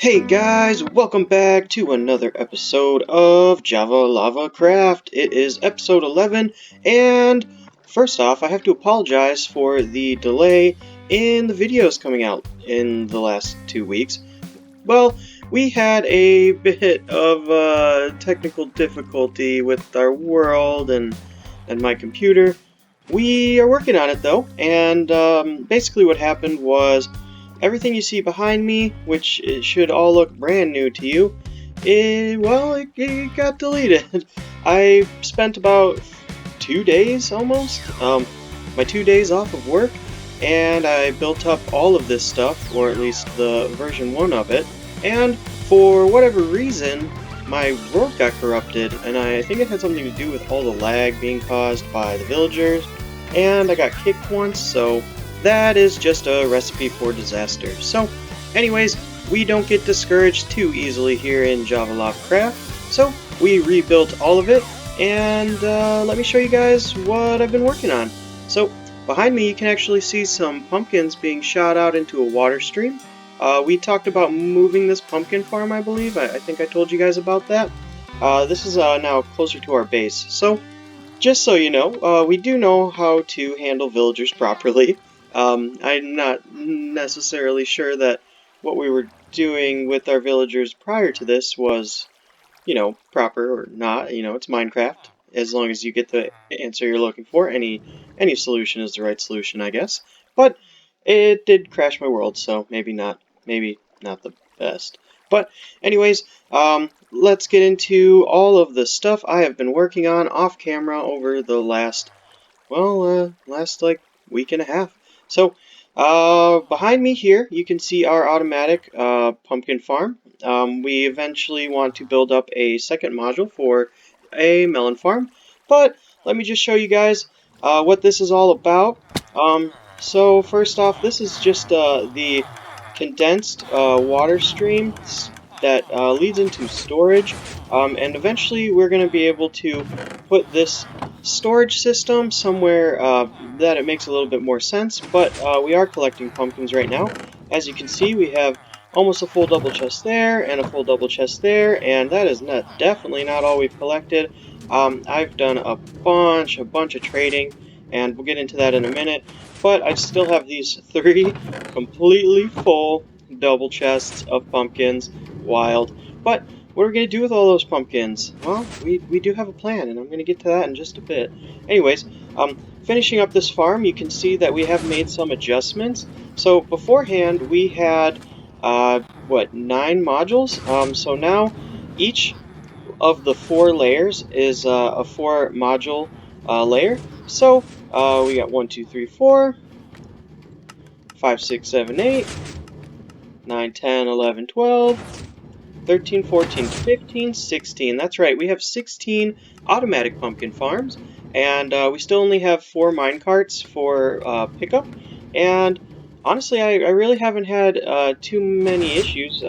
Hey guys, welcome back to another episode of JavaLavaCraft. It is episode 11, and first off, I have to apologize for the delay in the videos coming out in the last 2 weeks. Well, we had a bit of technical difficulty with our world and my computer. We are working on it though, and basically what happened was everything you see behind me, which it should all look brand new to you, it got deleted. I spent about 2 days almost, my 2 days off of work, and I built up all of this stuff, or at least the version 1 of it, and for whatever reason, my world got corrupted, and I think it had something to do with all the lag being caused by the villagers, and I got kicked once, so that is just a recipe for disaster. So, anyways, we don't get discouraged too easily here in JavaLavaCraft, so we rebuilt all of it, and let me show you guys what I've been working on. So, behind me you can actually see some pumpkins being shot out into a water stream. We talked about moving this pumpkin farm, I believe. I think I told you guys about that. This is now closer to our base. So, just so you know, we do know how to handle villagers properly. I'm not necessarily sure that what we were doing with our villagers prior to this was, proper or not. It's Minecraft. As long as you get the answer you're looking for, any solution is the right solution, I guess. But it did crash my world, so maybe not the best. But anyways, let's get into all of the stuff I have been working on off camera over the last like week and a half. So, behind me here, you can see our automatic pumpkin farm. We eventually want to build up a second module for a melon farm, but let me just show you guys what this is all about. So first off, this is just the condensed water stream that leads into storage, and eventually we're going to be able to put this storage system somewhere that it makes a little bit more sense, but we are collecting pumpkins right now. As you can see, we have almost a full double chest there and a full double chest there, and that is definitely not all we've collected. I've done a bunch of trading, and we'll get into that in a minute, but I still have these 3 completely full double chests of pumpkins. Wild. But what are we going to do with all those pumpkins? Well, we do have a plan, and I'm going to get to that in just a bit. Anyways, finishing up this farm, you can see that we have made some adjustments. So beforehand, we had, 9 modules? So now each of the 4 layers is a 4 module layer. So we got 1, 2, 3, 4, 5, 6, 7, 8, 9, 10, 11, 12, 13, 14, 15, 16. That's right, we have 16 automatic pumpkin farms, and we still only have 4 minecarts for pickup. And honestly, I really haven't had too many issues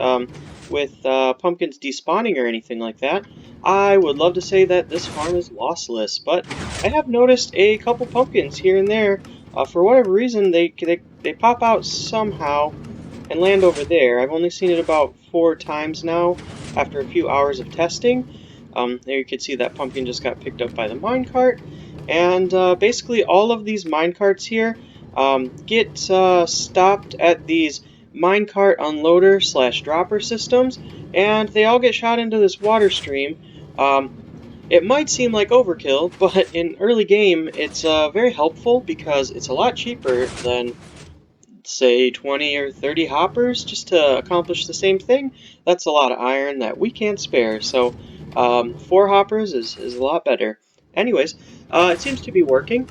with pumpkins despawning or anything like that. I would love to say that this farm is lossless, but I have noticed a couple pumpkins here and there. For whatever reason, they pop out somehow and land over there. I've only seen it about 4 times now after a few hours of testing. There you can see that pumpkin just got picked up by the minecart. And basically all of these minecarts here get stopped at these minecart unloader / dropper systems, and they all get shot into this water stream. It might seem like overkill, but in early game it's very helpful because it's a lot cheaper than, say, 20 or 30 hoppers just to accomplish the same thing. That's a lot of iron that we can't spare, so 4 hoppers is a lot better. Anyways, it seems to be working,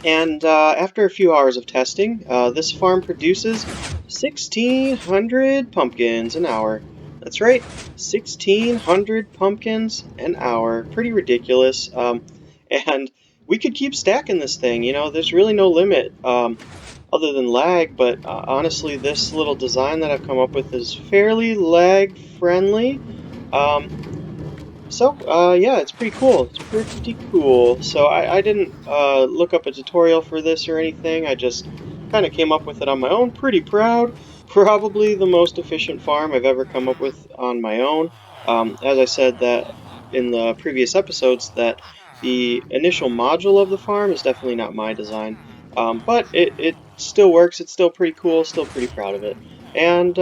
and after a few hours of testing, this farm produces 1,600 pumpkins an hour. That's right, 1,600 pumpkins an hour. Pretty ridiculous, and we could keep stacking this thing. There's really no limit. Other than lag, but honestly, this little design that I've come up with is fairly lag friendly. Yeah, it's pretty cool. It's pretty cool. So I didn't look up a tutorial for this or anything. I just kind of came up with it on my own. Pretty proud. probably the most efficient farm I've ever come up with on my own. As I said that in the previous episodes, that the initial module of the farm is definitely not my design, but it still works. It's still pretty cool. Still pretty proud of it. And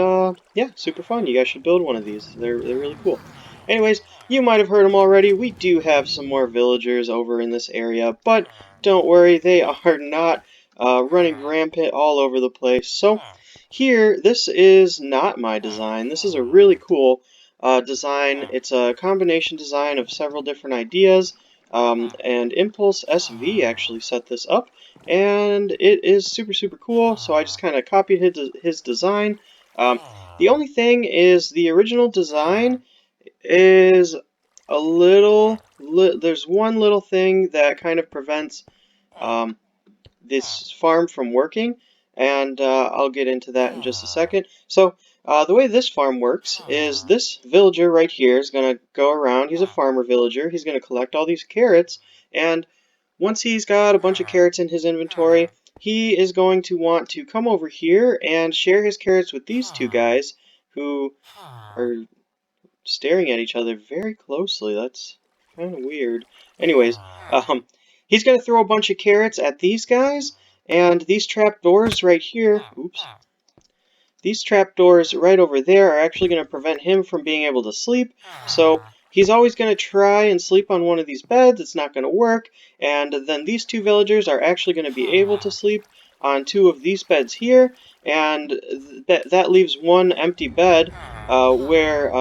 yeah, super fun. You guys should build one of these. They're really cool. Anyways, you might have heard them already. We do have some more villagers over in this area, but don't worry, they are not running rampant all over the place. So here, this is not my design. This is a really cool design. It's a combination design of several different ideas, and Impulse SV actually set this up, and it is super, super cool, so I just kind of copied his design. The only thing is the original design is a there's one little thing that kind of prevents um, this farm from working, and I'll get into that in just a second. So the way this farm works is this villager right here is going to go around. He's a farmer villager. He's going to collect all these carrots, and once he's got a bunch of carrots in his inventory, he is going to want to come over here and share his carrots with these two guys who are staring at each other very closely. That's kind of weird. Anyways, he's going to throw a bunch of carrots at these guys, and these trap doors right here, oops, these trapdoors right over there are actually going to prevent him from being able to sleep. So he's always going to try and sleep on one of these beds. It's not going to work. And then these two villagers are actually going to be able to sleep on two of these beds here. And that leaves one empty bed where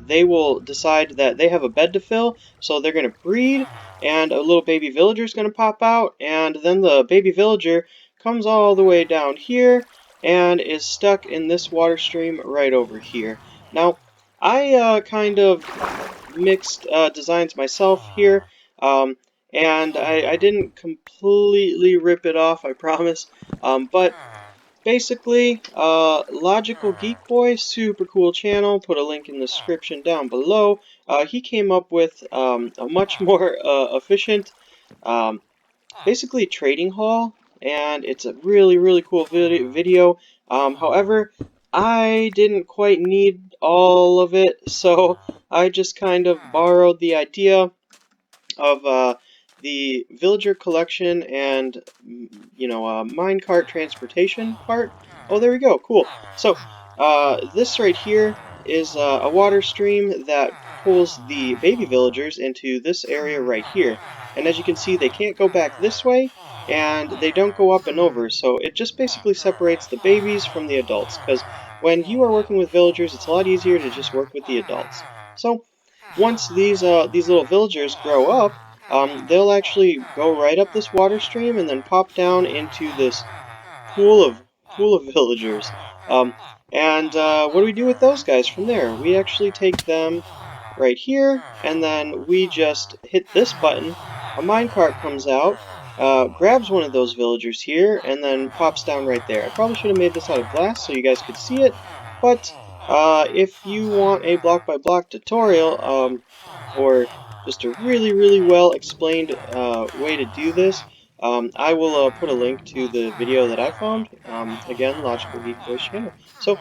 they will decide that they have a bed to fill. So they're going to breed, and a little baby villager is going to pop out. And then the baby villager comes all the way down here and is stuck in this water stream right over here. Now, I kind of mixed designs myself here, and I didn't completely rip it off, I promise, but basically, Logical Geek Boy, super cool channel, put a link in the description down below. He came up with a much more efficient basically trading hall, and it's a really, really cool video. However, I didn't quite need all of it, so I just kind of borrowed the idea of the villager collection and, minecart transportation part. Oh, there we go. Cool. So this right here is a water stream that pulls the baby villagers into this area right here. And as you can see, they can't go back this way, and they don't go up and over. So it just basically separates the babies from the adults, because when you are working with villagers, it's a lot easier to just work with the adults. So once these little villagers grow up, they'll actually go right up this water stream and then pop down into this pool of villagers. And what do we do with those guys from there? We actually take them right here, and then we just hit this button. A minecart comes out, grabs one of those villagers here, and then pops down right there. I probably should have made this out of glass so you guys could see it, but if you want a block-by-block tutorial, or just a really, really well explained way to do this, I will put a link to the video that I found. Again, Logical Geek Boy's channel. So,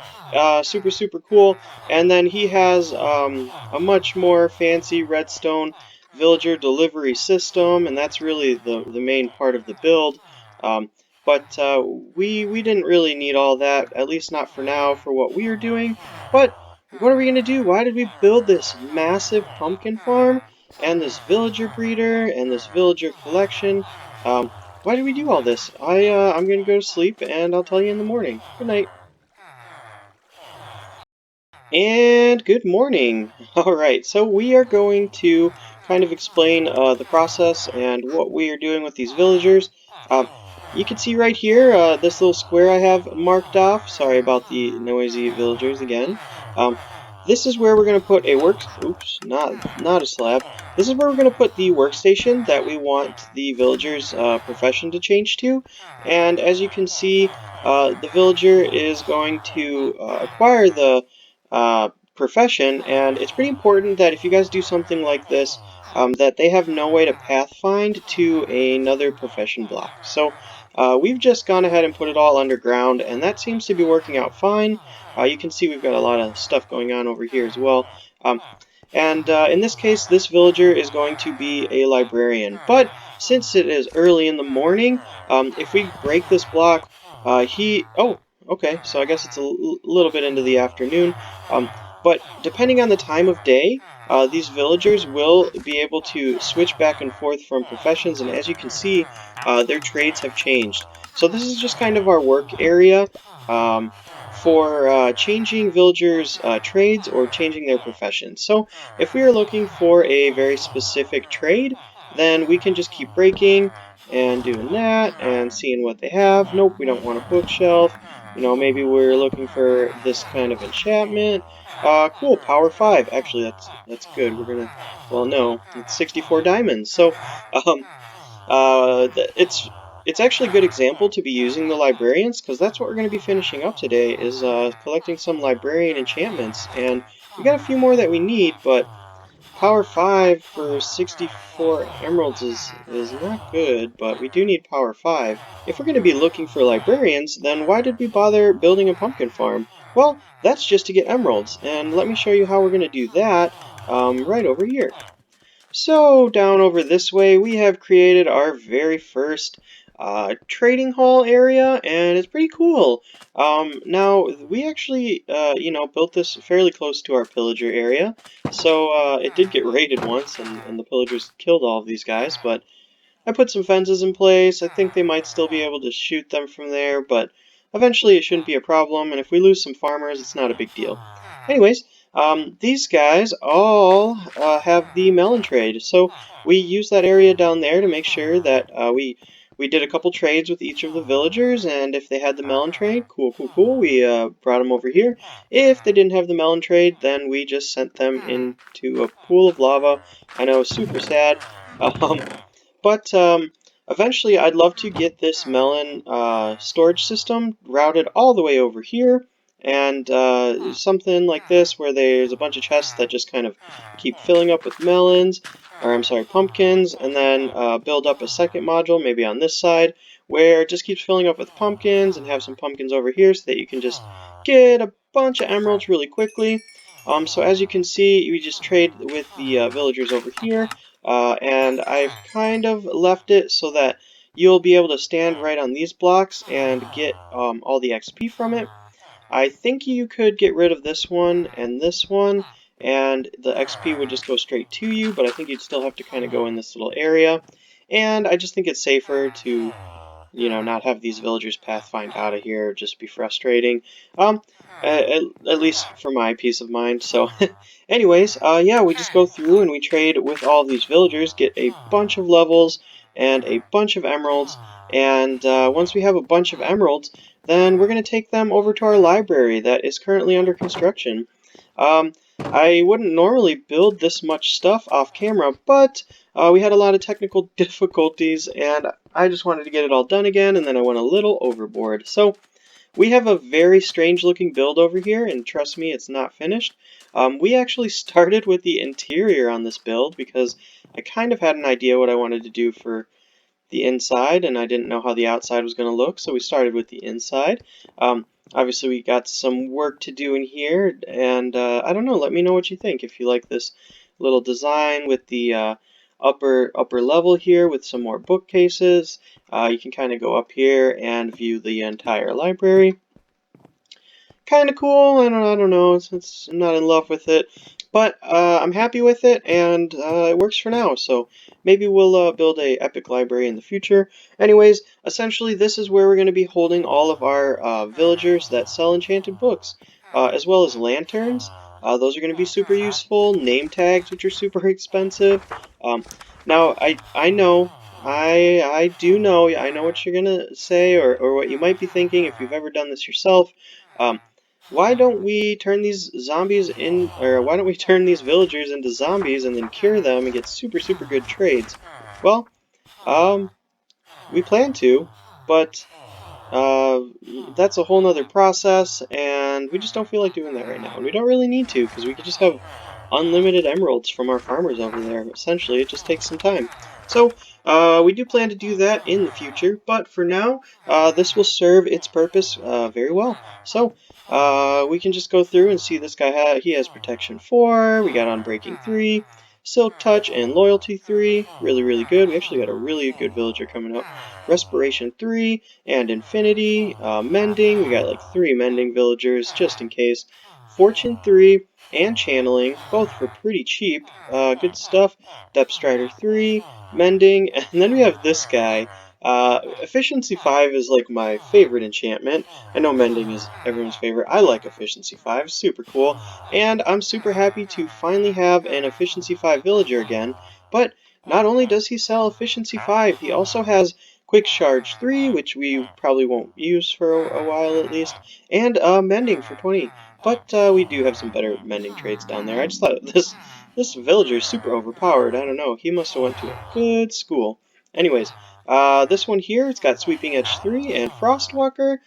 super, super cool. And then he has a much more fancy redstone villager delivery system, and that's really the main part of the build. But we didn't really need all that, at least not for now, for what we are doing. But what are we going to do? Why did we build this massive pumpkin farm and this villager breeder and this villager collection? Why did we do all this? I'm going to go to sleep, and I'll tell you in the morning. Good night. And good morning. Alright, so we are going to kind of explain the process and what we are doing with these villagers. You can see right here, this little square I have marked off. Sorry about the noisy villagers again. This is where we're going to put a oops, not a slab. This is where we're going to put the workstation that we want the villager's profession to change to. And as you can see, the villager is going to acquire the profession, and it's pretty important that if you guys do something like this, that they have no way to pathfind to another profession block. So we've just gone ahead and put it all underground, and that seems to be working out fine. You can see we've got a lot of stuff going on over here as well. Um, and in this case, this villager is going to be a librarian. But since it is early in the morning, if we break this block, oh, okay, so I guess it's a little bit into the afternoon. But depending on the time of day, these villagers will be able to switch back and forth from professions, and as you can see, their trades have changed. So this is just kind of our work area for changing villagers' trades or changing their professions. So if we are looking for a very specific trade, then we can just keep breaking and doing that and seeing what they have. Nope, we don't want a bookshelf. You know, maybe we're looking for this kind of enchantment. Cool, power 5. Actually, that's good. We're gonna, well, no, it's 64 diamonds. So, um, it's actually a good example to be using the librarians, because that's what we're going to be finishing up today, is collecting some librarian enchantments. And we got a few more that we need, but power 5 for 64 emeralds is not good, but we do need power 5. If we're going to be looking for librarians, then why did we bother building a pumpkin farm? Well, that's just to get emeralds, and let me show you how we're going to do that right over here. So down over this way, we have created our very first trading hall area, and it's pretty cool. Now, we actually, built this fairly close to our pillager area, so it did get raided once, and the pillagers killed all of these guys, but I put some fences in place. I think they might still be able to shoot them from there, but eventually it shouldn't be a problem, and if we lose some farmers, it's not a big deal. Anyways, these guys all have the melon trade, so we use that area down there to make sure that we did a couple trades with each of the villagers, and if they had the melon trade, cool, cool, cool, we brought them over here. If they didn't have the melon trade, then we just sent them into a pool of lava. I know, super sad. Um, but eventually, I'd love to get this melon storage system routed all the way over here, and something like this where there's a bunch of chests that just kind of keep filling up with melons, or I'm sorry, pumpkins, and then build up a second module, maybe on this side, where it just keeps filling up with pumpkins, and have some pumpkins over here so that you can just get a bunch of emeralds really quickly. So as you can see, we just trade with the villagers over here. And I've kind of left it so that you'll be able to stand right on these blocks and get all the XP from it. I think you could get rid of this one, and the XP would just go straight to you, but I think you'd still have to kind of go in this little area. And I just think it's safer to, not have these villagers pathfind out of here, just be frustrating. At least for my peace of mind. So, anyways, yeah, we just go through and we trade with all of these villagers, get a bunch of levels and a bunch of emeralds. And once we have a bunch of emeralds, then we're going to take them over to our library that is currently under construction. Um, I wouldn't normally build this much stuff off camera, but we had a lot of technical difficulties, and I just wanted to get it all done again, and then I went a little overboard. So we have a very strange looking build over here, and trust me, it's not finished. We actually started with the interior on this build because I kind of had an idea what I wanted to do for the inside, and I didn't know how the outside was going to look, so we started with the inside. Obviously, we got some work to do in here, and I don't know, let me know what you think. If you like this little design with the upper level here with some more bookcases, you can kind of go up here and view the entire library. Kind of cool. I don't know. I'm not in love with it, but I'm happy with it, and it works for now. So maybe we'll build a epic library in the future. Anyways, essentially, this is where we're going to be holding all of our villagers that sell enchanted books, as well as lanterns. Those are going to be super useful. Name tags, which are super expensive. Now, I know. I do know. I know what you're gonna say, or what you might be thinking if you've ever done this yourself. Um, why don't we turn these zombies in, or why don't we turn these villagers into zombies and then cure them and get super, super good trades? Well, um, we plan to, but uh, that's a whole nother process, and we just don't feel like doing that right now. And we don't really need to, because we could just have unlimited emeralds from our farmers over there. Essentially, it just takes some time. So we do plan to do that in the future, but for now, this will serve its purpose very well. So we can just go through and see this guy. He has Protection 4, we got Unbreaking 3, Silk Touch, and Loyalty 3. Really, really good. We actually got a really good villager coming up. Respiration 3 and Infinity. Mending, we got like 3 Mending villagers just in case. Fortune 3 and Channeling, both for pretty cheap. Good stuff. Depth Strider 3, Mending, and then we have this guy. Efficiency 5 is like my favorite enchantment. I know Mending is everyone's favorite. I like Efficiency 5, super cool. And I'm super happy to finally have an Efficiency 5 villager again. But not only does he sell Efficiency 5, he also has Quick Charge 3, which we probably won't use for a while at least, and Mending for 20. But we do have some better mending trades down there. I just thought this villager is super overpowered. I don't know. He must have went to a good school. Anyways, this one here, it's got Sweeping Edge 3 and Frostwalker.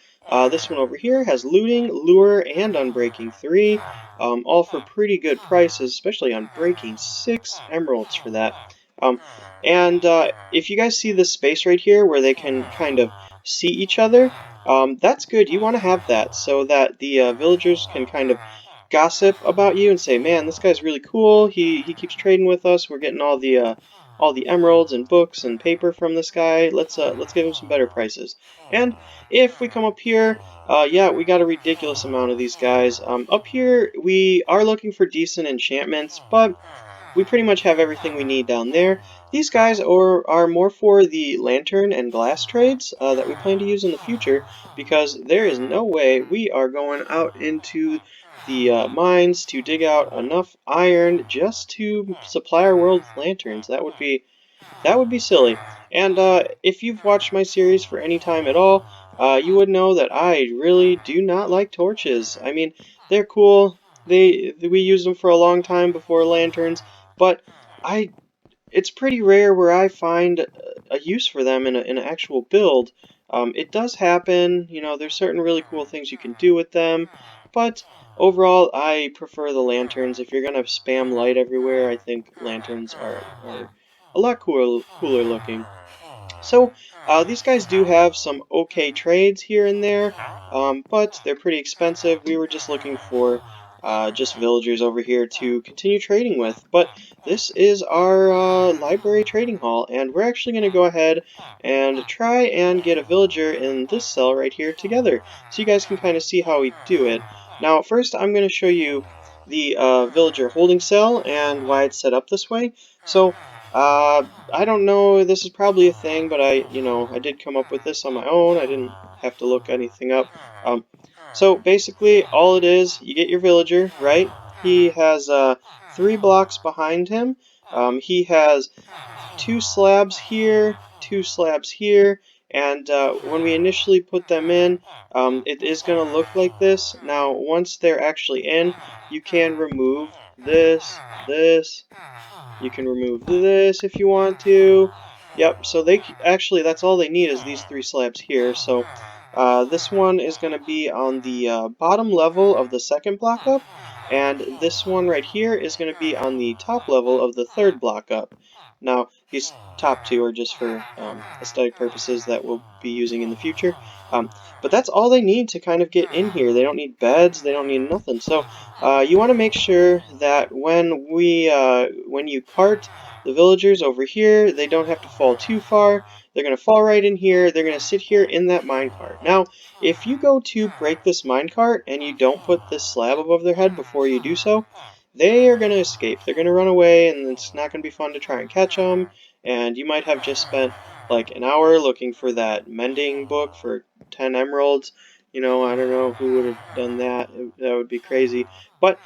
This one over here has Looting, Lure, and Unbreaking 3. All for pretty good prices, especially on Breaking 6 emeralds for that. Um, and if you guys see this space right here where they can kind of see each other, that's good. You want to have that so that the villagers can kind of gossip about you and say, "Man, this guy's really cool. He keeps trading with us. We're getting all the emeralds and books and paper from this guy. Let's give him some better prices." And if we come up here, yeah, we got a ridiculous amount of these guys. Up here, we are looking for decent enchantments, but we pretty much have everything we need down there. These guys are more for the lantern and glass trades that we plan to use in the future, because there is no way we are going out into the mines to dig out enough iron just to supply our world with lanterns. That would be silly. And if you've watched my series for any time at all, you would know that I really do not like torches. I mean, they're cool. We used them for a long time before lanterns, but I it's pretty rare where I find a use for them in an actual build. It does happen, you know, there's certain really cool things you can do with them, but overall I prefer the lanterns. If you're gonna spam light everywhere, I think lanterns are a lot cooler looking. So these guys do have some okay trades here and there, but they're pretty expensive. We were just looking for just villagers over here to continue trading with. But this is our library trading hall, and we're actually going to go ahead and try and get a villager in this cell right here together, so you guys can kind of see how we do it. Now, first I'm going to show you the villager holding cell and why it's set up this way. So I don't know, this is probably a thing, but I did come up with this on my own. I didn't have to look anything up. So basically, all it is, you get your villager, right? He has 3 blocks behind him. He has 2 slabs here, 2 slabs here, and when we initially put them in, it is going to look like this. Now, once they're actually in, you can remove this, you can remove this if you want to. Yep, so actually, that's all they need is these 3 slabs here. So this one is going to be on the bottom level of the second block up, and this one right here is going to be on the top level of the third block up. Now, these top 2 are just for aesthetic purposes that we'll be using in the future. But that's all they need to kind of get in here. They don't need beds, they don't need nothing. So you want to make sure that when you cart the villagers over here, they don't have to fall too far. They're going to fall right in here. They're going to sit here in that minecart. Now, if you go to break this minecart and you don't put this slab above their head before you do so, they are going to escape. They're going to run away, and it's not going to be fun to try and catch them. And you might have just spent like an hour looking for that mending book for 10 emeralds. You know, I don't know who would have done that. That would be crazy. But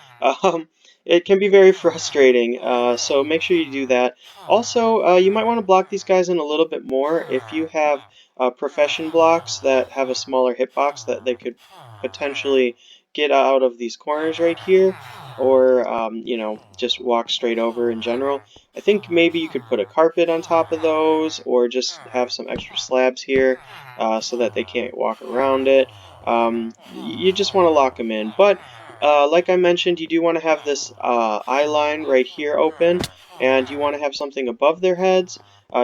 it can be very frustrating, so make sure you do that. Also, you might want to block these guys in a little bit more. If you have profession blocks that have a smaller hitbox that they could potentially get out of these corners right here, or just walk straight over in general. I think maybe you could put a carpet on top of those, or just have some extra slabs here so that they can't walk around it. You just want to lock them in. But like I mentioned, you do want to have this eye line right here open, and you want to have something above their heads.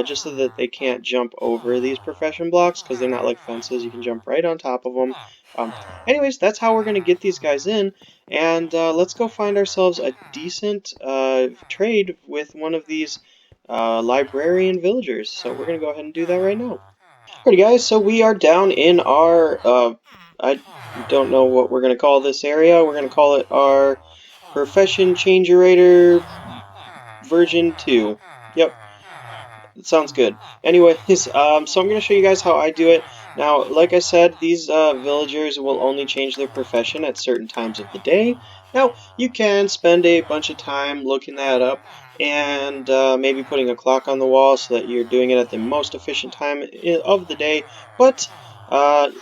just so that they can't jump over these profession blocks, because they're not like fences. You can jump right on top of them. Anyways, that's how we're going to get these guys in, and let's go find ourselves a decent trade with one of these librarian villagers. So we're going to go ahead and do that right now. Alrighty guys, so we are down in our, I don't know what we're going to call this area. We're going to call it our Profession Changerator version 2. Yep, it sounds good. Anyways, so I'm going to show you guys how I do it. Now, like I said, these villagers will only change their profession at certain times of the day. Now, you can spend a bunch of time looking that up and maybe putting a clock on the wall so that you're doing it at the most efficient time of the day, but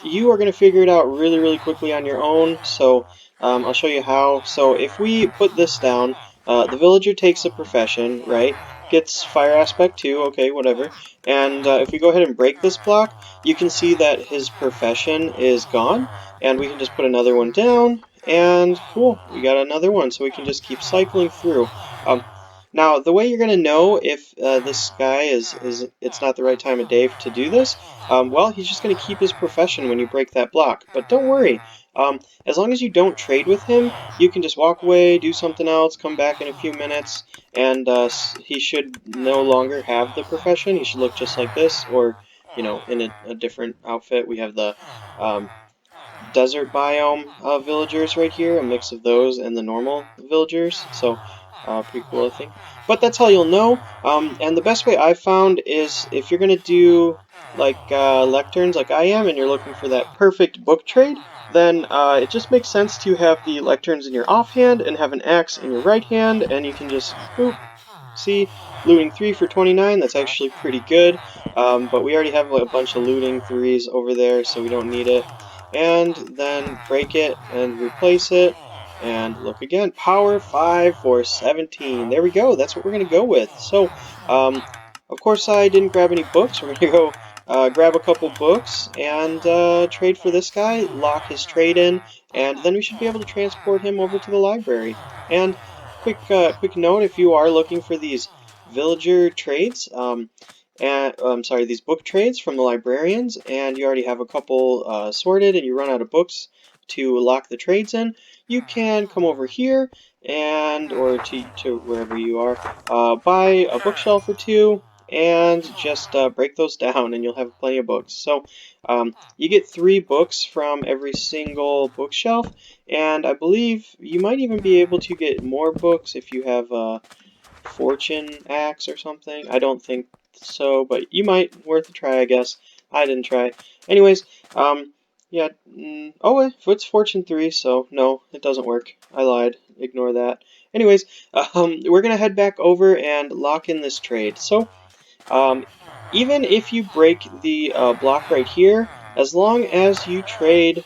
you are going to figure it out really, really quickly on your own, so I'll show you how. So if we put this down, the villager takes a profession, right? Gets fire aspect 2, okay, whatever. And if we go ahead and break this block, you can see that his profession is gone, and we can just put another one down, and cool, we got another one, so we can just keep cycling through. Now, the way you're going to know if this guy it's not the right time of day to do this, well, he's just going to keep his profession when you break that block. But don't worry, as long as you don't trade with him, you can just walk away, do something else, come back in a few minutes, and he should no longer have the profession. He should look just like this, or, you know, in a different outfit. We have the desert biome villagers right here, a mix of those and the normal villagers, so pretty cool, I think. But that's how you'll know, and the best way I've found is if you're going to do like lecterns like I am, and you're looking for that perfect book trade, then it just makes sense to have the lecterns in your offhand and have an axe in your right hand, and you can just boop. See, looting 3 for 29, that's actually pretty good, but we already have a bunch of looting 3s over there, so we don't need it. And then break it and replace it, and look again, power 5 for 17. There we go, that's what we're going to go with. So, of course I didn't grab any books. We're going to go grab a couple books and trade for this guy, lock his trade in, and then we should be able to transport him over to the library. And quick note: if you are looking for these villager trades, and I'm sorry, these book trades from the librarians, and you already have a couple sorted, and you run out of books to lock the trades in, you can come over here and or to wherever you are, buy a bookshelf or two, and just break those down, and you'll have plenty of books. So you get 3 books from every single bookshelf, and I believe you might even be able to get more books if you have a fortune axe or something. I don't think so, but you might. Worth a try, I guess. I didn't try. Anyways, yeah. Oh, it's fortune 3, so no, it doesn't work. I lied. Ignore that. Anyways, we're gonna head back over and lock in this trade. So, um, even if you break the block right here, as long as you trade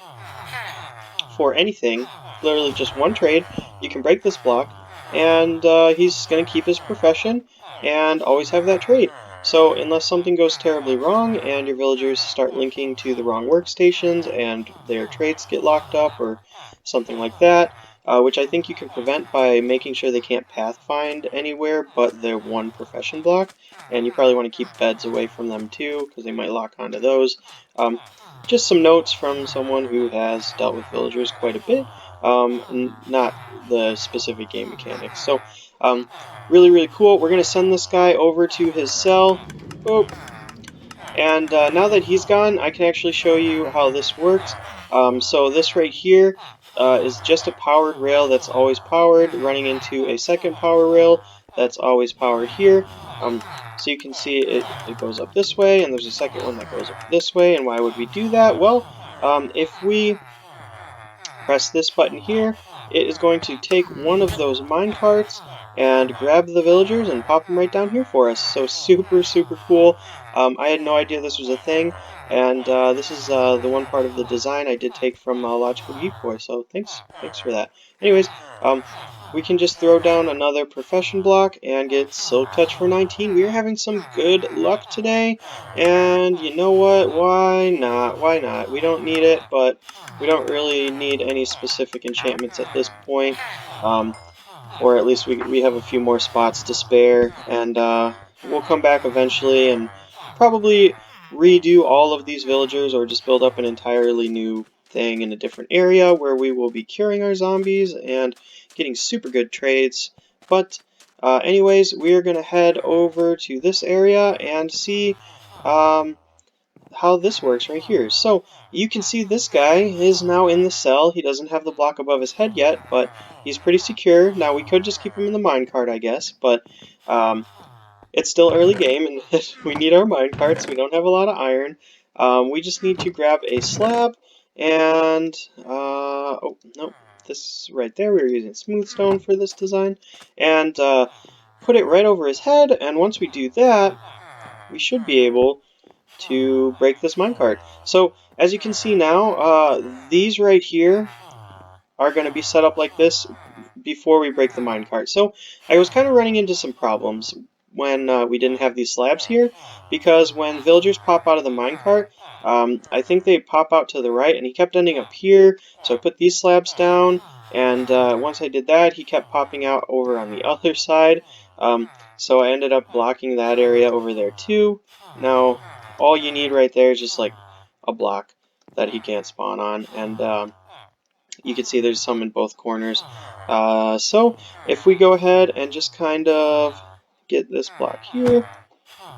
for anything, literally just one trade, you can break this block, and he's going to keep his profession and always have that trade. So unless something goes terribly wrong and your villagers start linking to the wrong workstations and their trades get locked up or something like that, which I think you can prevent by making sure they can't path find anywhere but their one profession block, and you probably want to keep beds away from them too because they might lock onto those. Just some notes from someone who has dealt with villagers quite a bit, not the specific game mechanics. So, really, really cool. We're going to send this guy over to his cell. Boop. And now that he's gone, I can actually show you how this works. So this right here is just a powered rail that's always powered, running into a second power rail that's always powered here. So you can see it goes up this way, and there's a second one that goes up this way. And why would we do that? Well, if we press this button here, it is going to take one of those mine carts and grab the villagers and pop them right down here for us. So super, super cool. I had no idea this was a thing, and this is the one part of the design I did take from Logical Geek Boy, so thanks for that. Anyways, we can just throw down another profession block and get Silk Touch for 19. We are having some good luck today, and you know what? Why not? Why not? We don't need it, but we don't really need any specific enchantments at this point, or at least we have a few more spots to spare, and we'll come back eventually and probably redo all of these villagers or just build up an entirely new thing in a different area where we will be curing our zombies and getting super good trades. But anyways, we're going to head over to this area and see um, how this works right here. So you can see this guy is now in the cell. He doesn't have the block above his head yet, but he's pretty secure. Now we could just keep him in the minecart, I guess, but it's still early game and we need our minecarts. We don't have a lot of iron. We just need to grab a slab and oh no, this right there. We were using smooth stone for this design, and put it right over his head. And once we do that, we should be able to break this minecart. So as you can see now, these right here are going to be set up like this before we break the minecart. So I was kind of running into some problems when we didn't have these slabs here, because when villagers pop out of the minecart, I think they pop out to the right, and he kept ending up here. So I put these slabs down, and once I did that, he kept popping out over on the other side. So I ended up blocking that area over there too. Now all you need right there is just like a block that he can't spawn on, and you can see there's some in both corners. So if we go ahead and just kind of get this block here,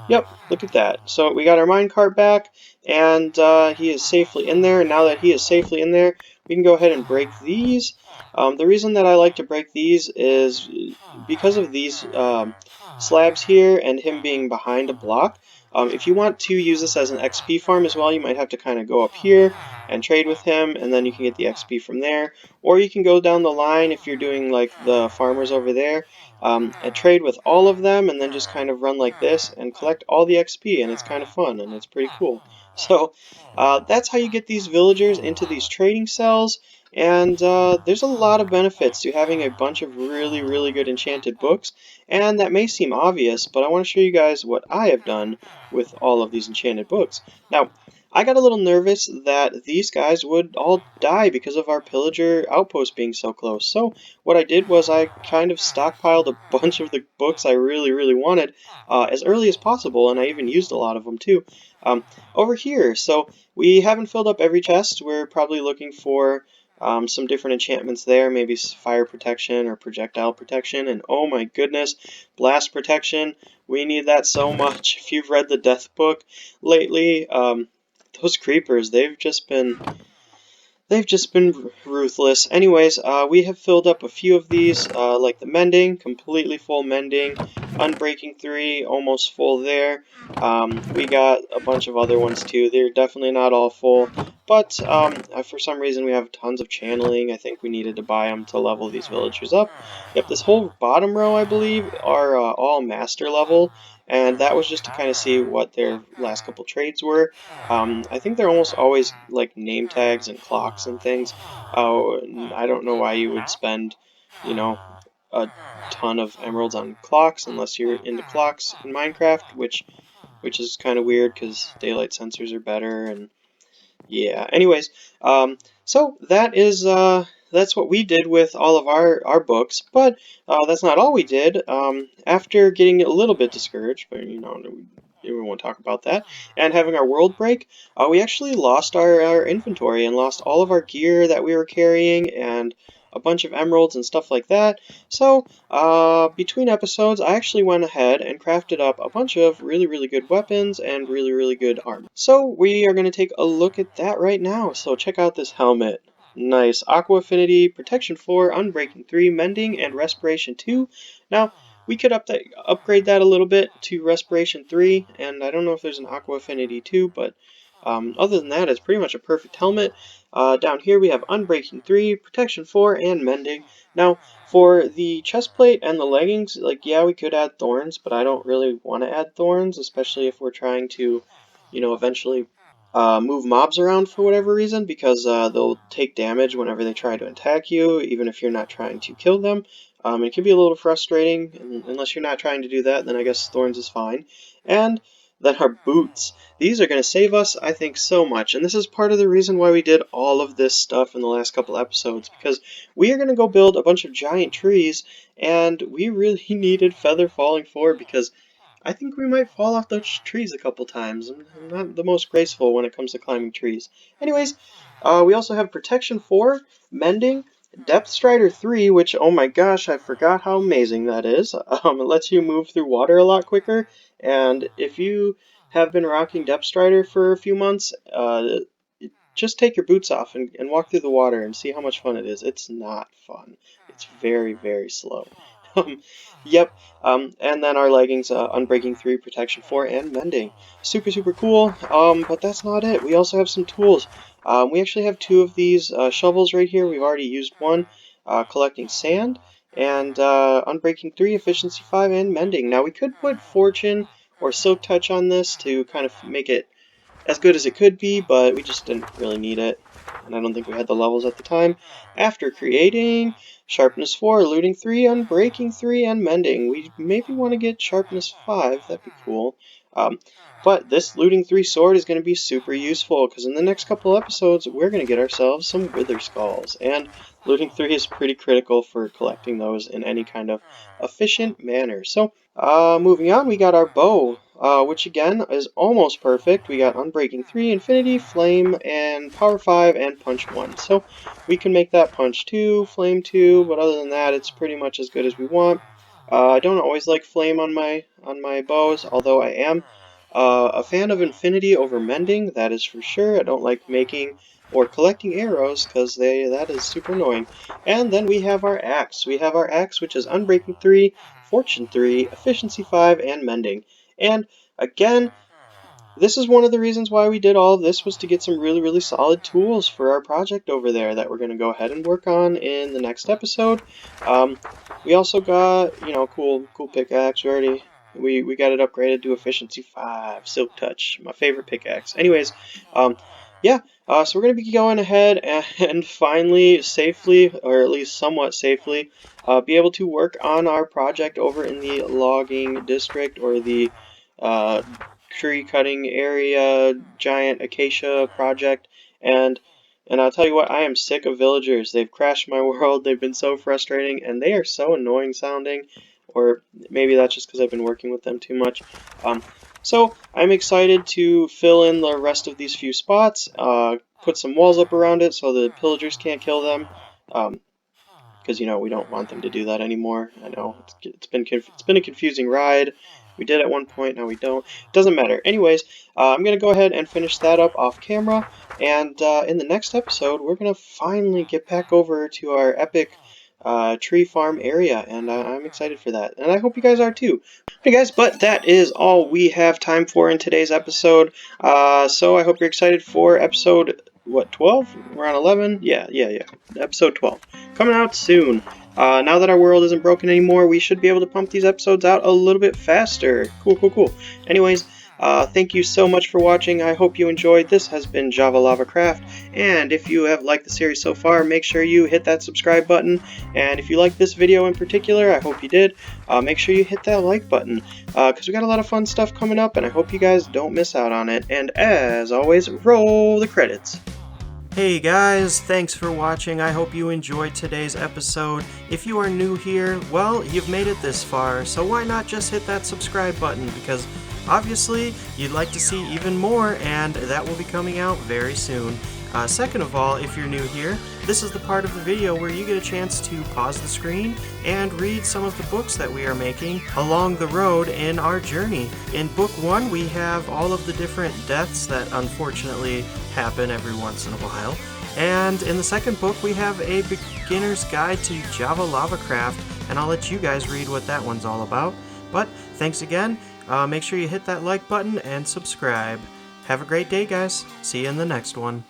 yep, look at that. So we got our minecart back, and he is safely in there. And now that he is safely in there, we can go ahead and break these. The reason that I like to break these is because of these slabs here and him being behind a block. If you want to use this as an XP farm as well, you might have to kind of go up here and trade with him, and then you can get the XP from there. Or you can go down the line if you're doing like the farmers over there, and trade with all of them, and then just kind of run like this and collect all the XP, and it's kind of fun and it's pretty cool. So that's how you get these villagers into these trading cells, and there's a lot of benefits to having a bunch of really, really good enchanted books, and that may seem obvious, but I want to show you guys what I have done with all of these enchanted books. Now, I got a little nervous that these guys would all die because of our pillager outpost being so close. So what I did was I kind of stockpiled a bunch of the books I really, really wanted as early as possible, and I even used a lot of them too over here. So we haven't filled up every chest. We're probably looking for some different enchantments there, maybe fire protection or projectile protection, and oh my goodness, blast protection. We need that so much. If you've read the Death Book lately, those creepers, they've just been ruthless. Anyways, we have filled up a few of these, like the mending, completely full mending, unbreaking 3, almost full there. We got a bunch of other ones too. They're definitely not all full, but for some reason we have tons of channeling. I think we needed to buy them to level these villagers up. Yep, this whole bottom row, I believe, are all master level, and that was just to kind of see what their last couple trades were. I think they're almost always like name tags and clocks and things. I don't know why you would spend, you know, a ton of emeralds on clocks unless you're into clocks in Minecraft, which is kind of weird because daylight sensors are better, and yeah. Anyways, so that's what we did with all of our books, but that's not all we did. After getting a little bit discouraged, but we won't talk about that, and having our world break, we actually lost our inventory and lost all of our gear that we were carrying and a bunch of emeralds and stuff like that. So between episodes, I actually went ahead and crafted up a bunch of really, really good weapons and really, really good armor. So we are going to take a look at that right now. So check out this helmet. Nice. Aqua Affinity, Protection 4, Unbreaking 3, Mending, and Respiration 2. Now, we could upgrade that a little bit to Respiration 3, and I don't know if there's an Aqua Affinity 2, but other than that, it's pretty much a perfect helmet. Down here we have Unbreaking 3, Protection 4, and Mending. Now, for the chest plate and the leggings, like, yeah, we could add thorns, but I don't really want to add thorns, especially if we're trying to, eventually move mobs around for whatever reason, because they'll take damage whenever they try to attack you, even if you're not trying to kill them. It can be a little frustrating, and unless you're not trying to do that, then I guess thorns is fine. And then our boots. These are going to save us, I think, so much. And this is part of the reason why we did all of this stuff in the last couple episodes, because we are going to go build a bunch of giant trees, and we really needed Feather Falling 4 because I think we might fall off those trees a couple times. I'm not the most graceful when it comes to climbing trees. Anyways, we also have Protection 4, Mending, Depth Strider 3, which, oh my gosh, I forgot how amazing that is. It lets you move through water a lot quicker, and if you have been rocking Depth Strider for a few months, just take your boots off and walk through the water and see how much fun it is. It's not fun. It's very, very slow. Um, yep. And then our leggings, Unbreaking 3, Protection 4, and Mending. Super, super cool. But that's not it. We also have some tools. We actually have two of these shovels right here. We've already used one, collecting sand, and Unbreaking 3, Efficiency 5, and Mending. Now we could put Fortune or Silk Touch on this to kind of make it as good as it could be, but we just didn't really need it, and I don't think we had the levels at the time. After creating Sharpness 4, Looting 3, Unbreaking 3, and Mending, we maybe want to get Sharpness 5, that'd be cool. But this Looting 3 sword is going to be super useful, because in the next couple episodes, we're going to get ourselves some Wither Skulls, and Looting 3 is pretty critical for collecting those in any kind of efficient manner. So, moving on, we got our bow, which again is almost perfect. We got Unbreaking 3, Infinity, Flame, and Power 5, and Punch 1. So we can make that Punch 2, Flame 2, but other than that, it's pretty much as good as we want. I don't always like Flame on my bows, although I am a fan of Infinity over Mending, that is for sure. I don't like making or collecting arrows, because that is super annoying. And then we have our axe. We have our axe, which is Unbreaking 3, Fortune 3, Efficiency 5, and Mending. And again, this is one of the reasons why we did all of this, was to get some really, really solid tools for our project over there that we're going to go ahead and work on in the next episode. We also got, cool pickaxe. We got it upgraded to Efficiency 5, Silk Touch, my favorite pickaxe. Anyways, yeah, so we're going to be going ahead and finally, safely, or at least somewhat safely, be able to work on our project over in the logging district, or the uh, tree cutting area, giant acacia project, and I'll tell you what, I am sick of villagers. They've crashed my world. They've been so frustrating, and they are so annoying sounding. Or maybe that's just because I've been working with them too much. So I'm excited to fill in the rest of these few spots, put some walls up around it so the pillagers can't kill them. Because we don't want them to do that anymore. I know it's been a confusing ride. We did at one point, now we don't. It doesn't matter. Anyways, I'm gonna go ahead and finish that up off camera, and in the next episode, we're gonna finally get back over to our epic tree farm area, and I'm excited for that, and I hope you guys are too. Okay, guys, but that is all we have time for in today's episode. So I hope you're excited for episode, what, 12? We're on 11? Yeah. Episode 12. Coming out soon. Now that our world isn't broken anymore, we should be able to pump these episodes out a little bit faster. Cool. Anyways, thank you so much for watching. I hope you enjoyed. This has been JavaLavaCraft, and if you have liked the series so far, make sure you hit that subscribe button. And if you liked this video in particular, I hope you did, make sure you hit that like button, because we got a lot of fun stuff coming up, and I hope you guys don't miss out on it. And as always, roll the credits. Hey guys, thanks for watching. I hope you enjoyed today's episode. If you are new here, well, you've made it this far, so why not just hit that subscribe button, because obviously you'd like to see even more, and that will be coming out very soon. Second of all, if you're new here, this is the part of the video where you get a chance to pause the screen and read some of the books that we are making along the road in our journey. In book 1, we have all of the different deaths that unfortunately happen every once in a while. And in the second book, we have a beginner's guide to JavaLavaCraft, and I'll let you guys read what that one's all about. But thanks again. Make sure you hit that like button and subscribe. Have a great day, guys. See you in the next one.